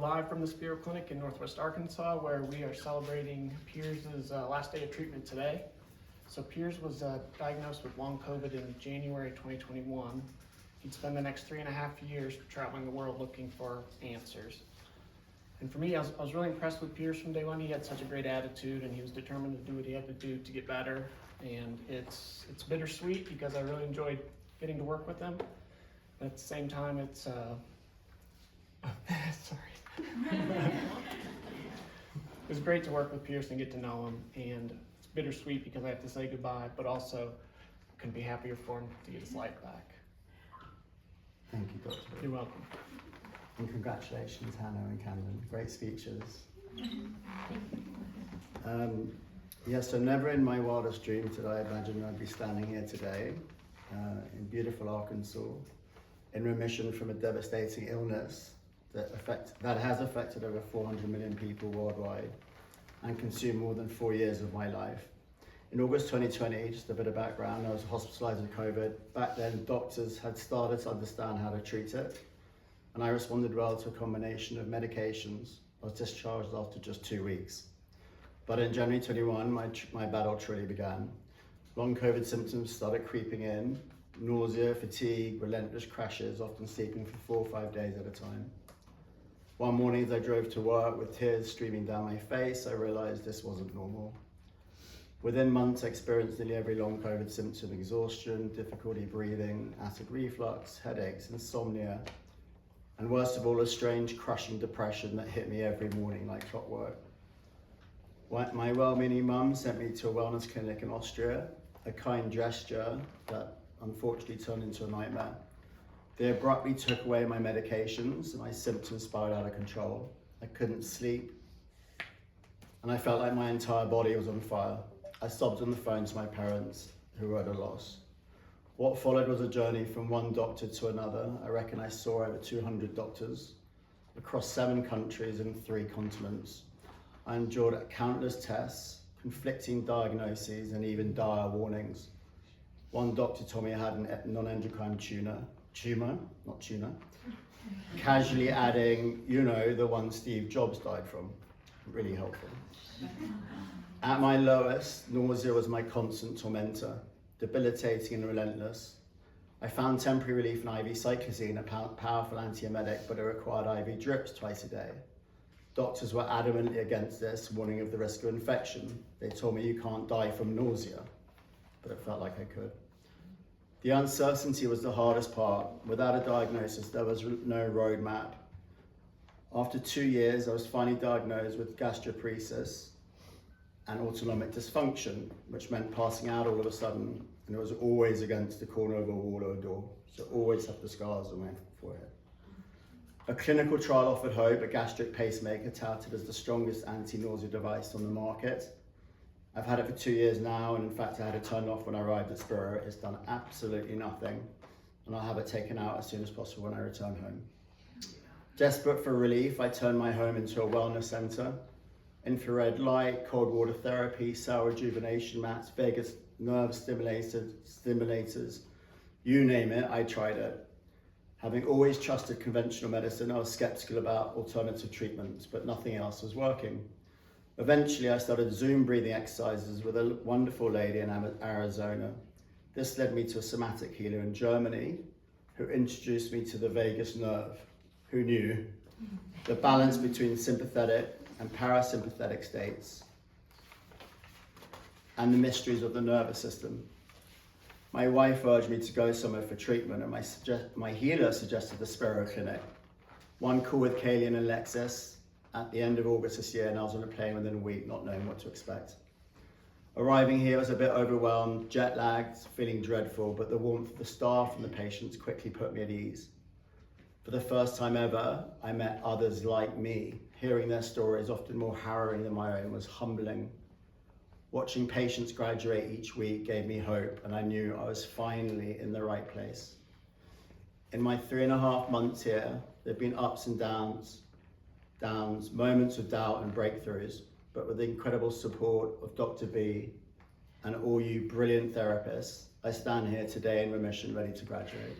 live from the Spero Clinic in Northwest Arkansas, where we are celebrating Piers' last day of treatment today. So Piers was diagnosed with long COVID in January 2021. He'd spend the next 3.5 years traveling the world looking for answers. And for me, I was really impressed with Piers from day one. He had such a great attitude, and he was determined to do what he had to do to get better. And it's bittersweet because I really enjoyed getting to work with him. But at the same time, it's sorry. It was great to work with Piers and get to know him, and it's bittersweet because I have to say goodbye, but also couldn't be happier for him to get his life back. Thank you, Doctor. You're welcome. And congratulations, Hannah and Camden. Great speeches. So never in my wildest dreams did I imagine I'd be standing here today in beautiful Arkansas, in remission from a devastating illness that has affected over 400 million people worldwide and consumed more than 4 years of my life. In August 2020, just a bit of background, I was hospitalized with COVID. Back then, doctors had started to understand how to treat it, and I responded well to a combination of medications. I was discharged after just 2 weeks. But in January 21, my battle truly began. Long COVID symptoms started creeping in, nausea, fatigue, relentless crashes, often sleeping for 4 or 5 days at a time. One morning as I drove to work with tears streaming down my face, I realized this wasn't normal. Within months, I experienced nearly every long COVID symptom: exhaustion, difficulty breathing, acid reflux, headaches, insomnia, and worst of all, a strange crushing depression that hit me every morning like clockwork. My well-meaning mum sent me to a wellness clinic in Austria, a kind gesture that unfortunately turned into a nightmare. They abruptly took away my medications and my symptoms spiraled out of control. I couldn't sleep, and I felt like my entire body was on fire. I sobbed on the phone to my parents, who were at a loss. What followed was a journey from one doctor to another. I reckon I saw over 200 doctors across 7 countries and 3 continents. I endured countless tests, conflicting diagnoses, and even dire warnings. One doctor told me I had a non-endocrine tumor, casually adding, the one Steve Jobs died from. Really helpful. At my lowest, nausea was my constant tormentor, debilitating and relentless. I found temporary relief in IV cyclizine, a powerful antiemetic, but it required IV drips twice a day. Doctors were adamantly against this, warning of the risk of infection. They told me you can't die from nausea, but it felt like I could. The uncertainty was the hardest part. Without a diagnosis, there was no roadmap. After 2 years, I was finally diagnosed with gastroparesis and autonomic dysfunction, which meant passing out all of a sudden, and it was always against the corner of a wall or a door, so always have the scars on my forehead. A clinical trial offered hope, a gastric pacemaker touted as the strongest anti-nausea device on the market. I've had it for 2 years now, and in fact I had it turned off when I arrived at Spero. It's done absolutely nothing, and I'll have it taken out as soon as possible when I return home. Desperate for relief, I turned my home into a wellness center. Infrared light, cold water therapy, cell rejuvenation mats, vagus nerve stimulators, you name it, I tried it. Having always trusted conventional medicine, I was skeptical about alternative treatments, but nothing else was working. Eventually, I started Zoom breathing exercises with a wonderful lady in Arizona. This led me to a somatic healer in Germany, who introduced me to the vagus nerve. Who knew? The balance between sympathetic and parasympathetic states, and the mysteries of the nervous system. My wife urged me to go somewhere for treatment, and my healer suggested the Spero Clinic. One call with Kaylee and Alexis at the end of August this year, and I was on a plane within a week, not knowing what to expect. Arriving here, I was a bit overwhelmed, jet lagged, feeling dreadful, but the warmth of the staff and the patients quickly put me at ease. For the first time ever, I met others like me. Hearing their stories, often more harrowing than my own, was humbling. Watching patients graduate each week gave me hope, and I knew I was finally in the right place. In my 3.5 months here, there have been ups and downs, moments of doubt and breakthroughs, but with the incredible support of Dr. B and all you brilliant therapists, I stand here today in remission, ready to graduate.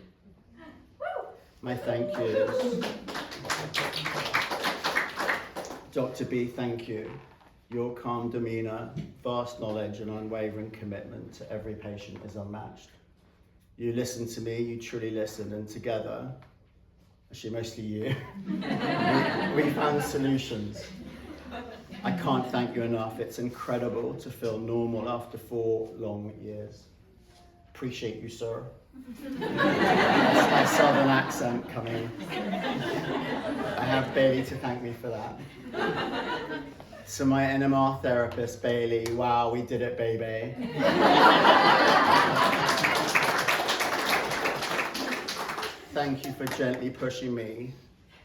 My thank yous. Dr. B, thank you. Your calm demeanour, vast knowledge and unwavering commitment to every patient is unmatched. You listen to me, you truly listen, and together, actually mostly you, we found solutions. I can't thank you enough. It's incredible to feel normal after 4 long years. Appreciate you, sir. That's my southern accent coming. I have Bailey to thank me for that. So my NMR therapist, Bailey, wow, we did it, baby. Thank you for gently pushing me.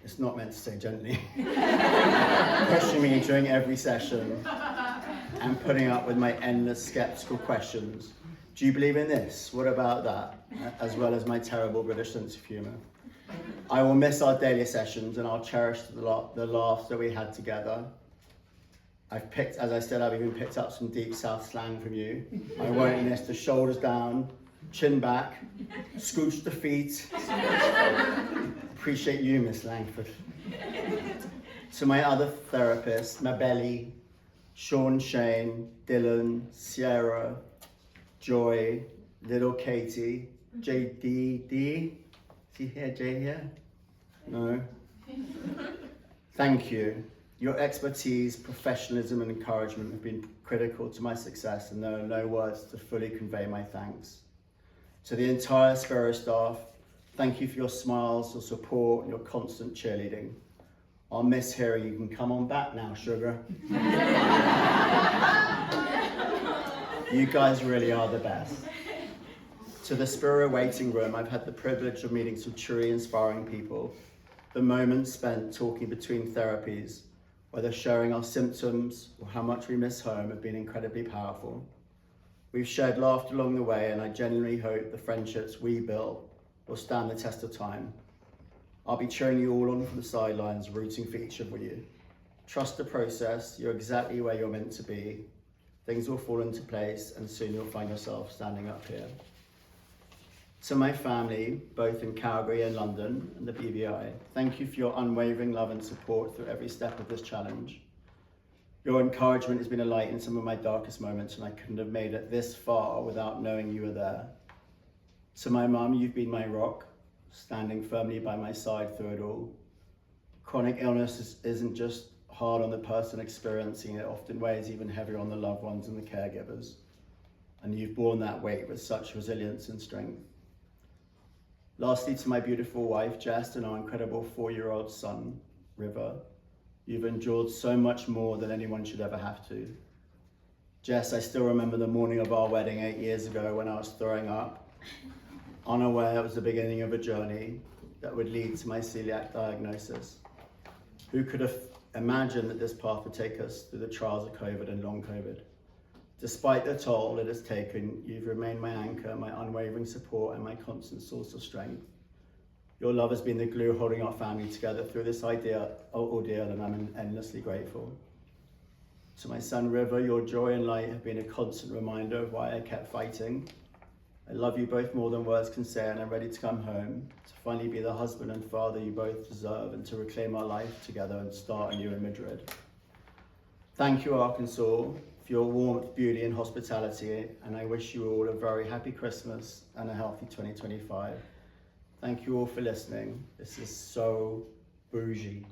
It's not meant to say gently. Pushing me during every session and putting up with my endless skeptical questions. Do you believe in this? What about that? As well as my terrible British sense of humour. I will miss our daily sessions and I'll cherish the laughs that we had together. As I said, I've even picked up some deep South slang from you. I won't miss the shoulders down, chin back, scooch the feet. Appreciate you, Miss Langford. To my other therapists, Mabelli, Sean, Shane, Dylan, Sierra, Joy, little Katie, JDD. Is he here, Jay here? No? Thank you. Your expertise, professionalism and encouragement have been critical to my success, and there are no words to fully convey my thanks. To the entire Spero staff, thank you for your smiles, your support and your constant cheerleading. I'll miss hearing you can come on back now, sugar. You guys really are the best. To the Spero waiting room, I've had the privilege of meeting some truly inspiring people. The moments spent talking between therapies, whether sharing our symptoms or how much we miss home, have been incredibly powerful. We've shared laughter along the way, and I genuinely hope the friendships we built will stand the test of time. I'll be cheering you all on from the sidelines, rooting for each of you. Trust the process, you're exactly where you're meant to be. Things will fall into place, and soon you'll find yourself standing up here. To my family, both in Calgary and London, and the BVI, thank you for your unwavering love and support through every step of this challenge. Your encouragement has been a light in some of my darkest moments, and I couldn't have made it this far without knowing you were there. To my mum, you've been my rock, standing firmly by my side through it all. Chronic illness isn't just hard on the person experiencing it, often weighs even heavier on the loved ones and the caregivers. And you've borne that weight with such resilience and strength. Lastly, to my beautiful wife, Jess, and our incredible 4-year-old son, River, you've endured so much more than anyone should ever have to. Jess, I still remember the morning of our wedding 8 years ago when I was throwing up, unaware it was the beginning of a journey that would lead to my celiac diagnosis. Who could have imagined that this path would take us through the trials of COVID and long COVID? Despite the toll it has taken, you've remained my anchor, my unwavering support, and my constant source of strength. Your love has been the glue holding our family together through this ordeal, and I'm endlessly grateful. To my son River, your joy and light have been a constant reminder of why I kept fighting. I love you both more than words can say, and I'm ready to come home, to finally be the husband and father you both deserve, and to reclaim our life together and start anew in Madrid. Thank you, Arkansas, for your warmth, beauty and hospitality, and I wish you all a very happy Christmas and a healthy 2025. Thank you all for listening. This is so bougie.